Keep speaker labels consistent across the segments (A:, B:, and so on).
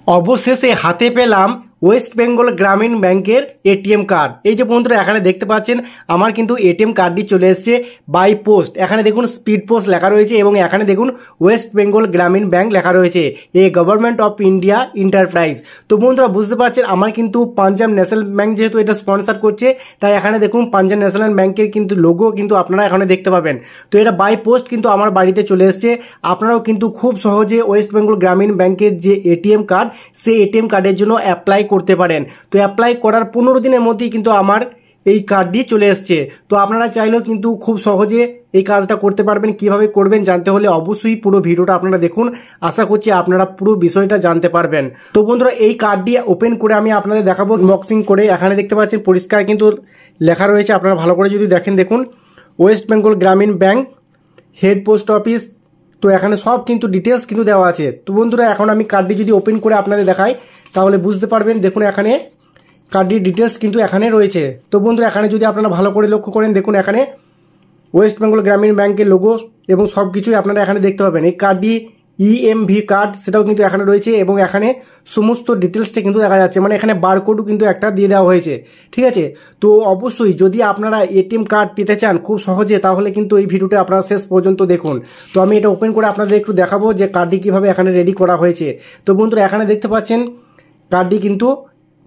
A: অবশেষে হাতে পেলাম ওয়েস্ট বেঙ্গল গ্রামীণ ব্যাংকের এটিএম কার্ড। এই যে বন্ধুরা এখানে দেখতে পাচ্ছেন আমার কিন্তু এটিএম কার্ডটি চলে এসেছে বাই পোস্ট। এখানে দেখুন স্পিড পোস্ট লেখা রয়েছে এবং এখানে দেখুন ওয়েস্ট বেঙ্গল গ্রামীণ ব্যাংক লেখা রয়েছে, a government of India enterprise. তো বন্ধুরা বুঝতে পারছেন আমার কিন্তু পাঞ্জাব ন্যাশনাল ব্যাংক যেহেতু এটা স্পন্সর করছে, তাই এখানে দেখুন পাঞ্জাব ন্যাশনাল ব্যাংকের কিন্তু লোগো কিন্তু আপনারা এখানে দেখতে পাবেন। তো এটা বাই পোস্ট কিন্তু আমার বাড়িতে চলে এসেছে। আপনারাও কিন্তু খুব সহজে ওয়েস্ট বেঙ্গল গ্রামীণ ব্যাংকের যে এটিএম কার্ড, সেই এটিএম কার্ডের জন্য অ্যাপ্লাই করতে পারেন। তো অ্যাপ্লাই করার 15 দিনের মধ্যেই কিন্তু আমার এই কার্ডটি চলে এসছে। তো আপনারা চাইলেও কিন্তু খুব সহজে এই কাজটা করতে পারবেন। কিভাবে করবেন জানতে হলে অবশ্যই পুরো ভিডিওটা আপনারা দেখুন। আশা করছি আপনারা পুরো বিষয়টা জানতে পারবেন। তো বন্ধুরা এই কার্ডটি ওপেন করে আমি আপনাদের দেখাবো আনবক্সিং করে। এখানে দেখতে পাচ্ছেন পরিষ্কার কিন্তু লেখা রয়েছে, আপনারা ভালো করে যদি দেখেন, দেখুন ওয়েস্ট বেঙ্গল গ্রামীণ ব্যাংক, হেড পোস্ট অফিস। তো এখানে সব কিন্তু ডিটেলস কিন্তু দেওয়া আছে। তো বন্ধুরা এখন আমি কার্ডটি যদি ওপেন করে আপনাদের দেখাই তাহলে বুঝতে পারবেন। দেখুন এখানে কার্ডটির ডিটেলস কিন্তু এখানে রয়েছে। তো বন্ধুরা এখানে যদি আপনারা ভালো করে লক্ষ্য করেন, দেখুন এখানে ওয়েস্ট বেঙ্গল গ্রামীণ ব্যাংকের লোগো এবং সব কিছুই আপনারা এখানে দেখতে পাবেন। এই কার্ডটি ইএমভি কার্ড সেটাও কিন্তু এখানে রয়েছে এবং এখানে সমস্ত ডিটেলসটা কিন্তু দেখা যাচ্ছে, মানে এখানে বারকোডও কিন্তু একটা দিয়ে দেওয়া হয়েছে। ঠিক আছে, তো অবশ্যই যদি আপনারা এটিএম কার্ড পেতে চান খুব সহজে, তাহলে কিন্তু এই ভিডিওটা আপনারা শেষ পর্যন্ত দেখুন। তো আমি এটা ওপেন করে আপনাদের একটু দেখাবো যে কার্ডটি কীভাবে এখানে রেডি করা হয়েছে। তো বন্ধুরা এখানে দেখতে পাচ্ছেন কার্ডটি কিন্তু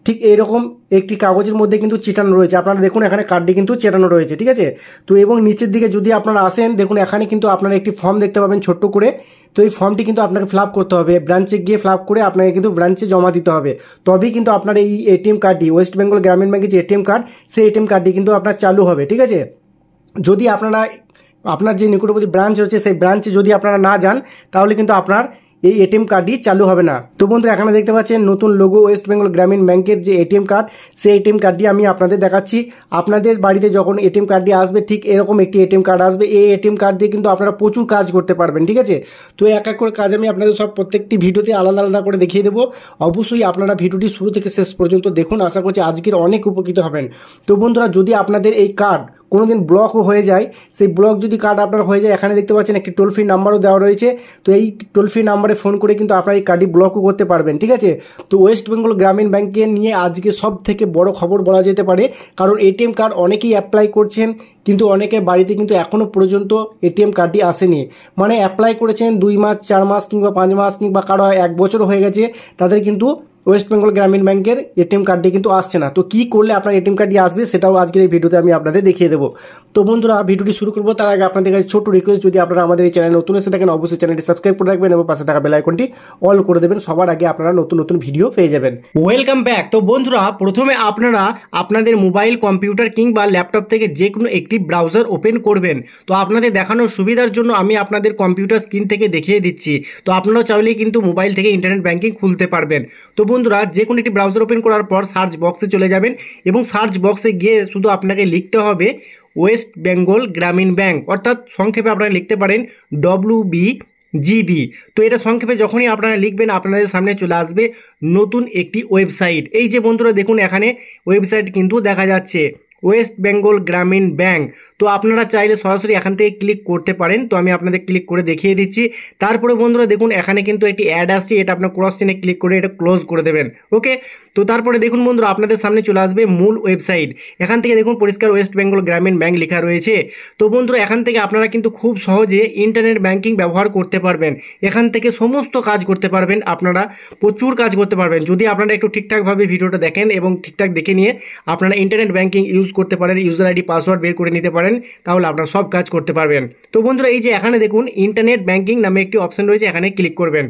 A: ঠিক এইরকম একটি কাগজের মধ্যে কিন্তু চেটানো রয়েছে। আপনারা দেখুন এখানে কার্ডটি কিন্তু চেটানো রয়েছে। ঠিক আছে, তো এবং নিচের দিকে যদি আপনারা আসেন, দেখুন এখানে কিন্তু আপনারা একটি ফর্ম দেখতে পাবেন ছোট্ট করে। তো এই ফর্মটি কিন্তু আপনাকে ফিল আপ করতে হবে, ব্রাঞ্চে গিয়ে ফিল আপ করে আপনাকে কিন্তু ব্রাঞ্চে জমা দিতে হবে। তবেই কিন্তু আপনার এই এটিএম কার্ডটি, ওয়েস্ট বেঙ্গল গ্রামীণ ব্যাংকের যে এটিএম কার্ড, সেই এটিএম কার্ডটি কিন্তু আপনার চালু হবে। ঠিক আছে, যদি আপনার যে নিকটবর্তী ব্রাঞ্চ রয়েছে সেই ব্রাঞ্চে যদি আপনারা না যান, তাহলে কিন্তু আপনার এই এটিএম কার্ডটি চালু হবে না। তো বন্ধুরা এখানে দেখতে পাচ্ছেন নতুন লোগো ওয়েস্ট বেঙ্গল গ্রামীণ ব্যাংকের যে এটিএম কার্ড, সেই এটিএম কার্ডটি আমি আপনাদের দেখাচ্ছি। আপনাদের বাড়িতে যখন এটিএম কার্ডটি আসবে ঠিক এরকম একটি এটিএম কার্ড আসবে। এই এটিএম কার্ড দিয়ে কিন্তু আপনারা প্রচুর কাজ করতে পারবেন। ঠিক আছে, তো এক এক করে কাজ আমি আপনাদের সব প্রত্যেকটি ভিডিওতে আলাদা আলাদা করে দেখিয়ে দেবো। অবশ্যই আপনারা ভিডিওটি শুরু থেকে শেষ পর্যন্ত দেখুন, আশা করছি আজকের অনেক উপকৃত হবেন। তো বন্ধুরা যদি আপনাদের এই কার্ড কোনোদিন ব্লকও হয়ে যায়, সেই ব্লক যদি কার্ড আপনার হয়ে যায়, এখানে দেখতে পাচ্ছেন একটি টোল ফ্রি নাম্বারও দেওয়া রয়েছে। তো এই টোল ফ্রি নাম্বারে ফোন করে কিন্তু আপনার এই কার্ডটি ব্লকও করতে পারবেন। ঠিক আছে, তো ওয়েস্ট বেঙ্গল গ্রামীণ ব্যাংকে নিয়ে আজকে সব থেকে বড় খবর বলা যেতে পারে, কারণ এটিএম কার্ড অনেকেই অ্যাপ্লাই করছেন কিন্তু অনেকের বাড়িতে কিন্তু এখনও পর্যন্ত এটিএম কার্ডটি আসেনি। মানে অ্যাপ্লাই করেছেন 2 মাস 4 মাস কিংবা 5 মাস কিংবা কারো 1 বছর হয়ে গেছে, তাদের কিন্তু ওয়েস্ট বেঙ্গল গ্রামীণ ব্যাংকের এটিএম কার্ডটি কিন্তু আসছে না। তো কী করলে আপনার এটিএম কার্ডটি আসবে সেটাও আজকের এই ভিডিওতে আমি আপনাদের দেখিয়ে দেবো। তো বন্ধুরা ভিডিওটি শুরু করবো তার আগে আপনাদের কাছে ছোট্ট রিকোয়েস্ট, যদি আপনারা আমাদের এই চ্যানেল নতুন এসে থাকেন অবশ্যই চ্যানেলটি সাবস্ক্রাইব করে রাখবেন এবং পাশে থাকা বেল আইকনটি অল করে দেবেন, সবার আগে আপনারা নতুন নতুন ভিডিও পেয়ে যাবেন। Welcome back. তো বন্ধুরা প্রথমে আপনারা আপনাদের মোবাইল, কম্পিউটার কিংবা ল্যাপটপ থেকে যে কোনো একটি ব্রাউজার ওপেন করবেন। তো আপনাদের দেখানোর সুবিধার জন্য আমি আপনাদের কম্পিউটার স্ক্রিন থেকে দেখিয়ে দিচ্ছি। তো আপনারাও চাইলেই কিন্তু মোবাইল থেকে ইন্টারনেট ব্যাংকিং খুলতে পারবেন। তো বন্ধুরা যে কোনো একটি ব্রাউজার ওপেন করার পর সার্চ বক্সে চলে যাবেন এবং সার্চ বক্সে গিয়ে শুধু আপনাকে লিখতে হবে ওয়েস্ট বেঙ্গল গ্রামীণ ব্যাংক, অর্থাৎ সংক্ষেপে আপনারা লিখতে পারেন WBGB। তো এটা সংক্ষেপে যখনই আপনারা লিখবেন আপনাদের সামনে চলে আসবে নতুন একটি ওয়েবসাইট। এই যে বন্ধুরা দেখুন এখানে ওয়েবসাইট কিন্তু দেখা যাচ্ছে ওয়েস্ট বেঙ্গল গ্রামীণ ব্যাংক। তো আপনারা চাইলে সরাসরি এখান থেকে ক্লিক করতে পারেন। তো আমি আপনাদের ক্লিক করে দেখিয়ে দিচ্ছি। তারপরে বন্ধুরা দেখুন এখানে কিন্তু একটি অ্যাড আসছে, এটা আপনার ক্রস চিহ্নে ক্লিক করে এটা ক্লোজ করে দেবেন। ওকে, তো তারপরে দেখুন বন্ধুরা আপনাদের সামনে চলে আসবে মূল ওয়েবসাইট। এখান থেকে দেখুন পরিষ্কার ওয়েস্ট বেঙ্গল গ্রামীণ ব্যাংক লেখা রয়েছে। তো বন্ধুরা এখান থেকে আপনারা কিন্তু খুব সহজে ইন্টারনেট ব্যাংকিং ব্যবহার করতে পারবেন। এখান থেকে সমস্ত কাজ করতে পারবেন, আপনারা প্রচুর কাজ করতে পারবেন যদি আপনারা একটু ঠিকঠাকভাবে ভিডিওটা দেখেন এবং ঠিকঠাক দেখে নিয়ে আপনারা ইন্টারনেট ব্যাংকিং ইউজ করতে পারেন, ইউজার আইডি পাসওয়ার্ড বের করে নিতে পারেন, তাহলে আপনারা সব কাজ করতে পারবেন। তো বন্ধুরা এই যে এখানে দেখুন ইন্টারনেট ব্যাংকিং নামে একটি অপশন রয়েছে, এখানে ক্লিক করবেন।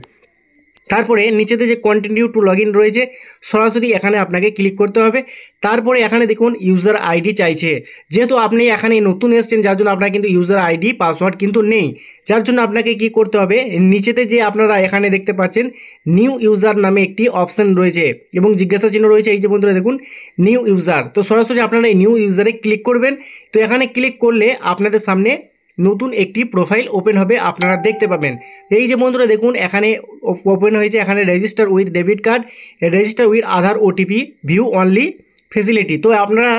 A: তারপরে নিচেতে যে কন্টিনিউ টু লগ ইন রয়েছে সরাসরি এখানে আপনাকে ক্লিক করতে হবে। তারপরে এখানে দেখুন ইউজার আইডি চাইছে, যেহেতু আপনি এখানে নতুন এসেছেন যার জন্য আপনার কিন্তু ইউজার আইডি পাসওয়ার্ড কিন্তু নেই, যার জন্য আপনাকে কি করতে হবে, নিচেতে যে আপনারা এখানে দেখতে পাচ্ছেন নিউ ইউজার নামে একটি অপশন রয়েছে এবং জিজ্ঞাসা চিহ্ন রয়েছে, এই যে বন্ধুরা দেখুন নিউ ইউজার। তো সরাসরি আপনারা এই নিউ ইউজারে ক্লিক করবেন। তো এখানে ক্লিক করলে আপনাদের সামনে নতুন একটি প্রোফাইল ওপেন হবে, আপনারা দেখতে পাবেন। এই যে বন্ধুরা দেখুন এখানে ওপেন হয়েছে, এখানে register with debit card, register with Aadhaar OTP, view only facility. তো আপনারা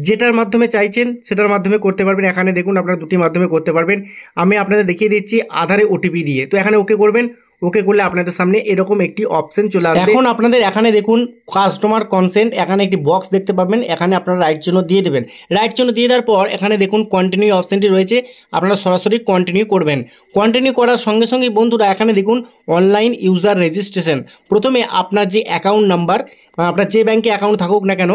A: যেটার মাধ্যমে চাইছেন সেটার মাধ্যমে করতে পারবেন। এখানে দেখুন আপনারা দুটি মাধ্যমে করতে পারবেন, আমি আপনাদের দেখিয়ে দিচ্ছি আধারে ওটিপি দিয়ে। তো এখানে ওকে করবেন। ওকে করলে আপনাদের সামনে এরকম একটি অপশন চলে আসবে। এখন আপনাদের এখানে দেখুন কাস্টমার কনসেন্ট, এখানে একটি বক্স দেখতে পাবেন, এখানে আপনারা রাইট চিহ্ন দিয়ে দেবেন। রাইট চিহ্ন দিয়ে দেওয়ার পর এখানে দেখুন কন্টিনিউ অপশনটি রয়েছে, আপনারা সরাসরি কন্টিনিউ করবেন। কন্টিনিউ করার সঙ্গে সঙ্গেই বন্ধুরা এখানে দেখুন অনলাইন ইউজার রেজিস্ট্রেশন। প্রথমে আপনার যে অ্যাকাউন্ট নাম্বার, আপনার যে ব্যাংকে অ্যাকাউন্ট থাকুক না কেন,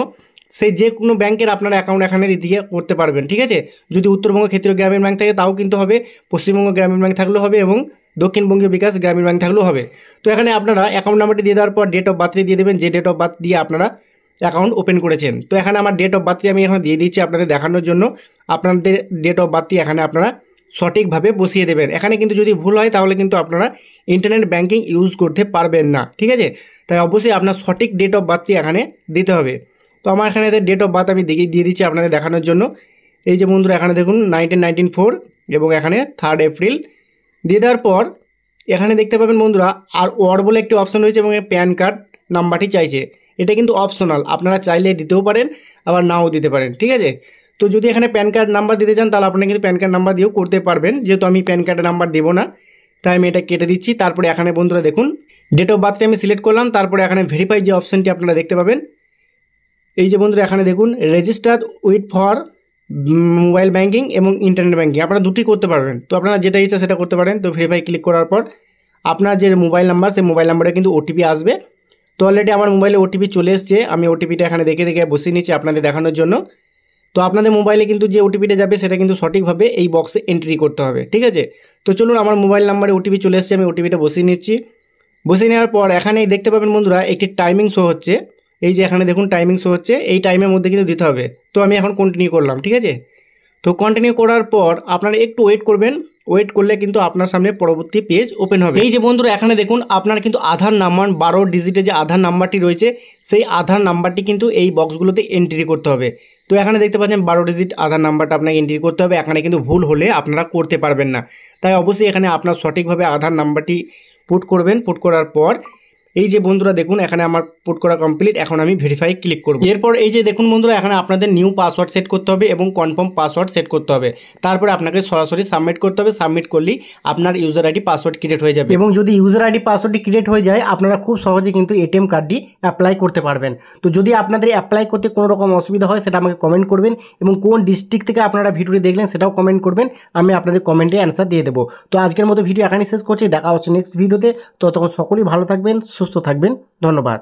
A: সেই যে কোনো ব্যাংকের আপনার অ্যাকাউন্ট এখানে দিয়ে করতে পারবেন, ঠিক আছে। যদি উত্তরবঙ্গ ক্ষেত্রীয় গ্রামীণ ব্যাংক থাকে তাও কিন্তু হবে, পশ্চিমবঙ্গ গ্রামীণ ব্যাংক থাকলেও হবে এবং দক্ষিণবঙ্গীয় বিকাশ গ্রামীণ ব্যাংক থাকলেও হবে। তো এখানে আপনারা অ্যাকাউন্ট নাম্বারটি দিয়ে দেওয়ার পর ডেট অফ বার্থটি দিয়ে দেবেন, যে ডেট অফ বার্থ দিয়ে আপনারা অ্যাকাউন্ট ওপেন করেছেন। তো এখানে আমার ডেট অফ বার্থটি আমি এখন দিয়ে দিচ্ছি আপনাদের দেখানোর জন্য। আপনাদের ডেট অফ বার্থটি এখানে আপনারা সঠিকভাবে বসিয়ে দেবেন। এখানে কিন্তু যদি ভুল হয় তাহলে কিন্তু আপনারা ইন্টারনেট ব্যাংকিং ইউজ করতে পারবেন না, ঠিক আছে। তাই অবশ্যই আপনার সঠিক ডেট অফ বার্থটি এখানে দিতে হবে। তো আমার এখানে ডেট অফ বার্থ আমি দিয়ে দিচ্ছি আপনাদের দেখানোর জন্য। এই যে বন্ধুরা এখানে দেখুন 1994 এবং এখানে 3 এপ্রিল দিয়ে দেওয়ার পর এখানে দেখতে পাবেন বন্ধুরা আর ওয়ার্ড বলে একটি অপশন রয়েছে এবং প্যান কার্ড নাম্বারটি চাইছে। এটা কিন্তু অপশনাল, আপনারা চাইলে দিতেও পারেন আবার নাও দিতে পারেন, ঠিক আছে। তো যদি এখানে প্যান কার্ড নাম্বার দিতে চান তাহলে আপনারা কিন্তু প্যান কার্ড নাম্বার দিয়েও করতে পারবেন, যেহেতু আমি প্যান কার্ডের নাম্বার দেবো না তাই আমি এটা কেটে দিচ্ছি। তারপরে এখানে বন্ধুরা দেখুন ডেট অফ বার্থটি আমি সিলেক্ট করলাম, তারপরে এখানে ভেরিফাই যে অপশনটি আপনারা দেখতে পাবেন। এই যে বন্ধুরা এখানে দেখুন register with for mobile banking এবং ইন্টারনেট ব্যাঙ্কিং, আপনারা দুটি করতে পারবেন। তো আপনারা যেটা ইচ্ছা সেটা করতে পারেন। তো ভেরিফাই ক্লিক করার পর আপনার যে মোবাইল নাম্বার, সেই মোবাইল নাম্বারে কিন্তু ওটিপি আসবে। তো অলরেডি আমার মোবাইলে ওটিপি চলে এসছে, আমি ওটিপিটা এখানে দেখে বসিয়ে নিচ্ছি আপনাদের দেখানোর জন্য। তো আপনাদের মোবাইলে কিন্তু যে ওটিপিটা যাবে সেটা কিন্তু সঠিকভাবে এই বক্সে এন্ট্রি করতে হবে, ঠিক আছে। তো চলুন আমার মোবাইল নাম্বারে ওটিপি চলে এসছে, আমি ওটিপিটা বসিয়ে নিচ্ছি। বসিয়ে নেওয়ার পর এখানেই দেখতে পাবেন বন্ধুরা একটি টাইমিং শো হচ্ছে। এই যে এখানে দেখুন টাইমিং শো হচ্ছে, এই টাইমের মধ্যে কিন্তু দিতে হবে। তো আমি এখন কন্টিনিউ করলাম, ঠিক আছে। তো কন্টিনিউ করার পর আপনারা একটু ওয়েট করবেন, ওয়েট করলে কিন্তু আপনার সামনে পরবর্তী পেজ ওপেন হবে। এই যে বন্ধুরা এখানে দেখুন আপনার কিন্তু আধার নাম্বার 12 ডিজিটের যে আধার নাম্বারটি রয়েছে সেই আধার নাম্বারটি কিন্তু এই বক্সগুলোতে এন্ট্রি করতে হবে। তো এখানে দেখতে পাচ্ছেন 12 ডিজিট আধার নাম্বারটা আপনাকে এন্ট্রি করতে হবে। এখানে কিন্তু ভুল হলে আপনারা করতে পারবেন না, তাই অবশ্যই এখানে আপনার সঠিকভাবে আধার নাম্বারটি পুট করবেন। পুট করার পর এই যে বন্ধুরা দেখুন এখানে আমার পুট করা কমপ্লিট, এখন আমি ভেরিফাই ক্লিক করব। এরপর এই যে দেখুন বন্ধুরা এখানে আপনাদের নিউ পাসওয়ার্ড সেট করতে হবে এবং কনফার্ম পাসওয়ার্ড সেট করতে হবে। তারপরে আপনাকে সরাসরি সাবমিট করতে হবে। সাবমিট করলেই আপনার ইউজার আইডি পাসওয়ার্ড ক্রিয়েট হয়ে যাবে। এবং যদি ইউজার আইডি পাসওয়ার্ডটি ক্রিয়েট হয়ে যায় আপনারা খুব সহজে কিন্তু এটিএম কার্ডটি অ্যাপ্লাই করতে পারবেন। তো যদি আপনাদের অ্যাপ্লাই করতে কোনো রকম অসুবিধা হয় সেটা আমাকে কমেন্ট করবেন এবং কোন ডিস্ট্রিক্ট থেকে আপনারা ভিডিওটি দেখলেন সেটাও কমেন্ট করবেন, আমি আপনাদের কমেন্টে অ্যান্সার দিয়ে দেবো। তো আজকের মতো ভিডিও এখানেই শেষ করছি, দেখা হচ্ছে নেক্সট ভিডিওতে। ততক্ষণ সকলেই ভালো থাকবেন, সুস্থ থাকবেন, ধন্যবাদ।